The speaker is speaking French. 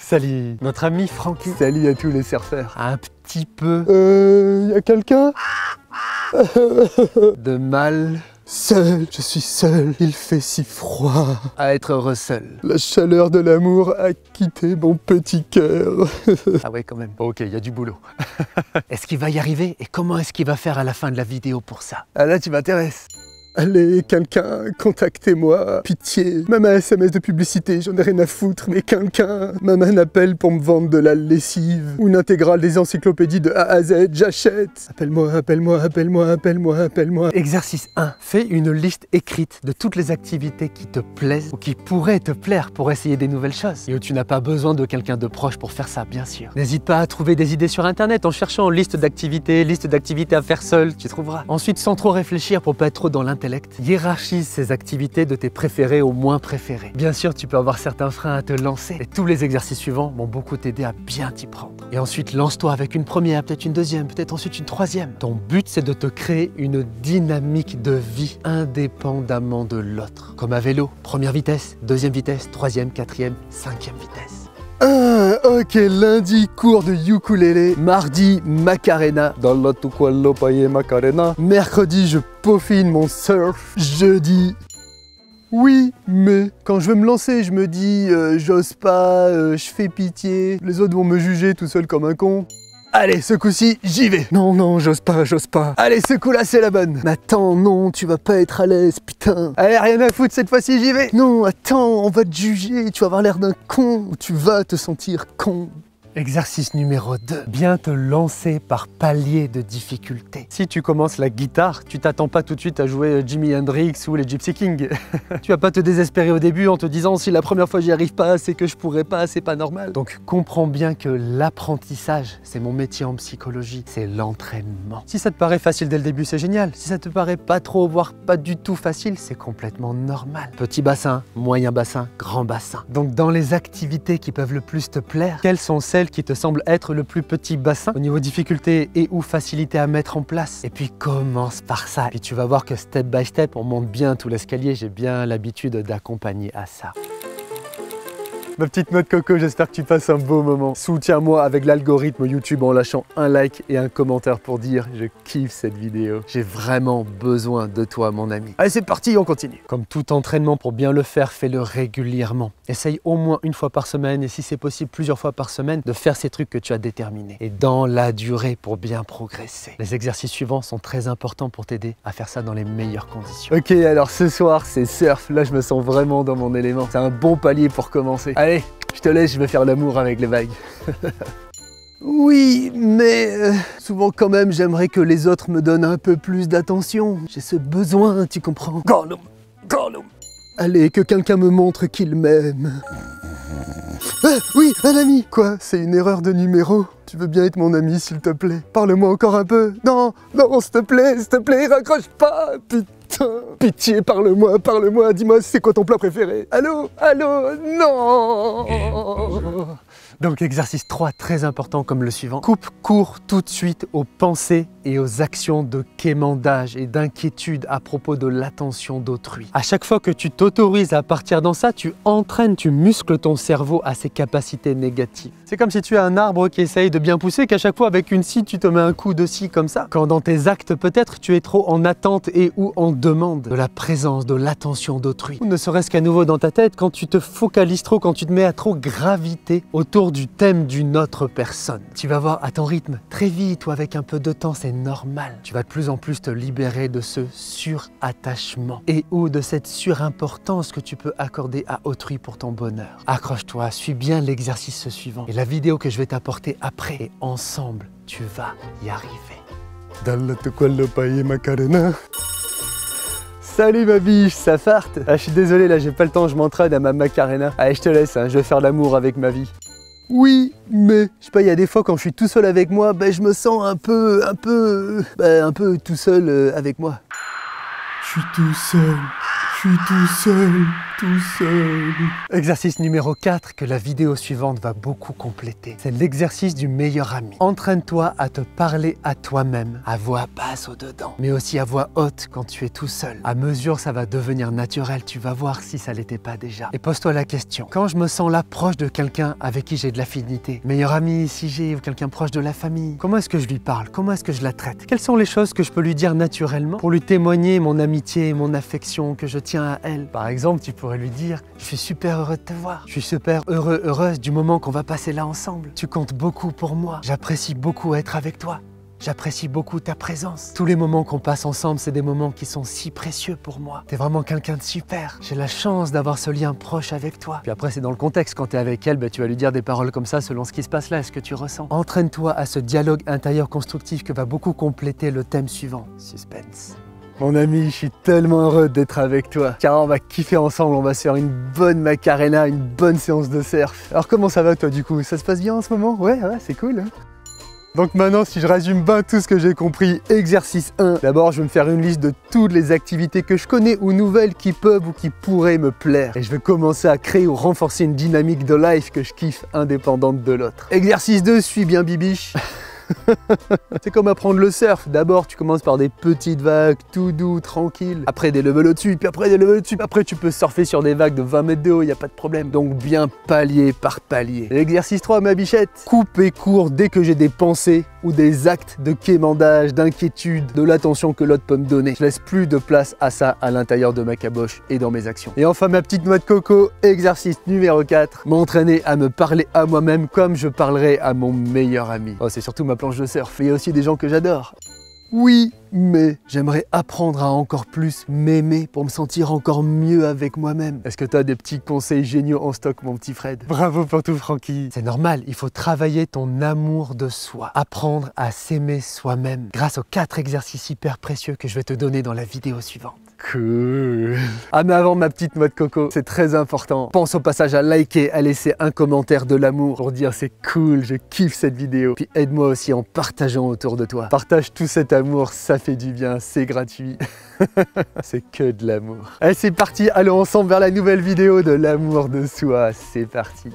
Salut, notre ami Francky. Salut à tous les surfeurs. Un petit peu y a quelqu'un de mal Seul, je suis seul, il fait si froid. à être heureux seul. La chaleur de l'amour a quitté mon petit cœur. Ah ouais, quand même. Ok, il y a du boulot. Est-ce qu'il va y arriver? Et comment est-ce qu'il va faire à la fin de la vidéo pour ça? Ah là, tu m'intéresses. Allez, quelqu'un, contactez-moi. Pitié. Même un SMS de publicité, j'en ai rien à foutre, mais quelqu'un. Même un appel pour me vendre de la lessive. Ou une intégrale des encyclopédies de A à Z, j'achète. Appelle-moi, appelle-moi, appelle-moi, appelle-moi, appelle-moi. Exercice 1. Fais une liste écrite de toutes les activités qui te plaisent ou qui pourraient te plaire pour essayer des nouvelles choses. Et où tu n'as pas besoin de quelqu'un de proche pour faire ça, bien sûr. N'hésite pas à trouver des idées sur internet en cherchant liste d'activités à faire seul, tu trouveras. Ensuite, sans trop réfléchir pour pas être trop dans l'intellect, hiérarchise ces activités de tes préférés aux moins préférés. Bien sûr, tu peux avoir certains freins à te lancer. Et tous les exercices suivants vont beaucoup t'aider à bien t'y prendre. Et ensuite, lance-toi avec une première, peut-être une deuxième, peut-être ensuite une troisième. Ton but, c'est de te créer une dynamique de vie indépendamment de l'autre. Comme à vélo, première vitesse, deuxième vitesse, troisième, quatrième, cinquième vitesse. Ah, ok, lundi, cours de ukulélé. Mardi, Macarena. Dans l'autre quello paye Macarena. Mercredi, je peaufine mon surf. Jeudi, oui, mais quand je veux me lancer, je me dis, j'ose pas, je fais pitié. Les autres vont me juger tout seul comme un con. Allez, ce coup-ci, j'y vais. Non, non, j'ose pas, j'ose pas. Allez, ce coup-là, c'est la bonne. Mais attends, non, tu vas pas être à l'aise, putain. Allez, rien à foutre, cette fois-ci, j'y vais. Non, attends, on va te juger, tu vas avoir l'air d'un con. Ou tu vas te sentir con. Exercice numéro 2. Bien te lancer par palier de difficulté. Si tu commences la guitare, tu t'attends pas tout de suite à jouer Jimi Hendrix ou les Gypsy Kings. Tu vas pas te désespérer au début en te disant si la première fois j'y arrive pas, c'est que je pourrais pas, c'est pas normal. Donc comprends bien que l'apprentissage, c'est mon métier en psychologie, c'est l'entraînement. Si ça te paraît facile dès le début, c'est génial. Si ça te paraît pas trop, voire pas du tout facile, c'est complètement normal. Petit bassin, moyen bassin, grand bassin. Donc dans les activités qui peuvent le plus te plaire, quelles sont celles qui te semble être le plus petit bassin au niveau difficulté et ou facilité à mettre en place. Et puis commence par ça. Puis tu vas voir que step by step, on monte bien tout l'escalier. J'ai bien l'habitude d'accompagner à ça. Ma petite noix de coco, j'espère que tu passes un beau moment. Soutiens-moi avec l'algorithme YouTube en lâchant un like et un commentaire pour dire je kiffe cette vidéo. J'ai vraiment besoin de toi, mon ami. Allez, c'est parti, on continue. Comme tout entraînement, pour bien le faire, fais-le régulièrement. Essaye au moins une fois par semaine et si c'est possible plusieurs fois par semaine de faire ces trucs que tu as déterminés. Et dans la durée pour bien progresser. Les exercices suivants sont très importants pour t'aider à faire ça dans les meilleures conditions. Ok, alors ce soir, c'est surf. Là, je me sens vraiment dans mon élément. C'est un bon palier pour commencer. Allez, je te laisse, je vais faire l'amour avec les vagues. Oui, mais souvent quand même, j'aimerais que les autres me donnent un peu plus d'attention. J'ai ce besoin, tu comprends? Gollum, Gollum. Allez, que quelqu'un me montre qu'il m'aime. Ah, oui, un ami. Quoi? C'est une erreur de numéro? Tu veux bien être mon ami, s'il te plaît? Parle-moi encore un peu. Non, non, s'il te plaît, raccroche pas. Putain, pitié, parle-moi, parle-moi. Dis-moi, c'est quoi ton plat préféré? Allô? Allô? Non. Donc exercice 3, très important comme le suivant. Coupe court tout de suite aux pensées et aux actions de quémandage et d'inquiétude à propos de l'attention d'autrui. À chaque fois que tu t'autorises à partir dans ça, tu entraînes, tu muscles ton cerveau à ses capacités négatives. C'est comme si tu as un arbre qui essaye de bien pousser, qu'à chaque fois avec une scie, tu te mets un coup de scie comme ça. Quand dans tes actes, peut-être, tu es trop en attente et ou en demande de la présence, de l'attention d'autrui. Ou ne serait-ce qu'à nouveau dans ta tête, quand tu te focalises trop, quand tu te mets à trop graviter autour du thème d'une autre personne. Tu vas voir à ton rythme, très vite ou avec un peu de temps, c'est normal. Tu vas de plus en plus te libérer de ce surattachement et ou de cette surimportance que tu peux accorder à autrui pour ton bonheur. Accroche-toi, suis bien l'exercice suivant et la vidéo que je vais t'apporter après et ensemble, tu vas y arriver. Dans quello paye Macarena. Salut ma biche, ça farte. Ah, je suis désolé, là j'ai pas le temps, je m'entraîne à ma Macarena. Allez, je te laisse, hein, je vais faire l'amour avec ma vie. Oui, mais je sais pas, il y a des fois quand je suis tout seul avec moi, je me sens un peu tout seul avec moi. Je suis tout seul, tout seul. Exercice numéro 4 que la vidéo suivante va beaucoup compléter. C'est l'exercice du meilleur ami. Entraîne-toi à te parler à toi-même, à voix basse au dedans, mais aussi à voix haute quand tu es tout seul. À mesure ça va devenir naturel, tu vas voir si ça l'était pas déjà. Et pose-toi la question, quand je me sens là proche de quelqu'un avec qui j'ai de l'affinité, meilleur ami si j'ai ou quelqu'un proche de la famille, comment est-ce que je lui parle? Comment est-ce que je la traite? Quelles sont les choses que je peux lui dire naturellement pour lui témoigner mon amitié et mon affection que je tiens à elle? Par exemple, tu pourrais lui dire « Je suis super heureux de te voir. Je suis super heureux, heureuse du moment qu'on va passer là ensemble. Tu comptes beaucoup pour moi. J'apprécie beaucoup être avec toi. J'apprécie beaucoup ta présence. Tous les moments qu'on passe ensemble, c'est des moments qui sont si précieux pour moi. T'es vraiment quelqu'un de super. J'ai la chance d'avoir ce lien proche avec toi. » Puis après, c'est dans le contexte. Quand t'es avec elle, tu vas lui dire des paroles comme ça selon ce qui se passe là, ce que tu ressens. Entraîne-toi à ce dialogue intérieur constructif que va beaucoup compléter le thème suivant. Suspense. Mon ami, je suis tellement heureux d'être avec toi. Car on va kiffer ensemble, on va se faire une bonne Macarena, une bonne séance de surf. Alors comment ça va toi du coup? Ça se passe bien en ce moment? Ouais, c'est cool. Hein. Donc maintenant, si je résume bien tout ce que j'ai compris, exercice 1. D'abord, je vais me faire une liste de toutes les activités que je connais ou nouvelles qui peuvent ou qui pourraient me plaire. Et je vais commencer à créer ou renforcer une dynamique de life que je kiffe indépendante de l'autre. Exercice 2, suis bien bibiche. C'est comme apprendre le surf. D'abord, tu commences par des petites vagues, tout doux, tranquille. Après, des levels au-dessus, puis après, des levels au-dessus. Après, tu peux surfer sur des vagues de 20 mètres de haut, il n'y a pas de problème. Donc, bien palier par palier. Exercice 3, ma bichette. Coupe et cours dès que j'ai des pensées ou des actes de quémandage, d'inquiétude, de l'attention que l'autre peut me donner. Je laisse plus de place à ça à l'intérieur de ma caboche et dans mes actions. Et enfin, ma petite noix de coco, exercice numéro 4. M'entraîner à me parler à moi-même comme je parlerais à mon meilleur ami. Oh, c'est surtout ma planche de surf et aussi des gens que j'adore. Oui, mais j'aimerais apprendre à encore plus m'aimer pour me sentir encore mieux avec moi-même. Est-ce que tu as des petits conseils géniaux en stock, mon petit Fred? Bravo pour tout, Francky. C'est normal, il faut travailler ton amour de soi. Apprendre à s'aimer soi-même grâce aux 4 exercices hyper précieux que je vais te donner dans la vidéo suivante. Cool. Ah mais avant ma petite noix de coco, c'est très important. Pense au passage à liker, à laisser un commentaire de l'amour pour dire c'est cool, je kiffe cette vidéo. Puis aide-moi aussi en partageant autour de toi. Partage tout cet amour, ça fait du bien, c'est gratuit. C'est que de l'amour. Allez c'est parti, allons ensemble vers la nouvelle vidéo de l'amour de soi. C'est parti.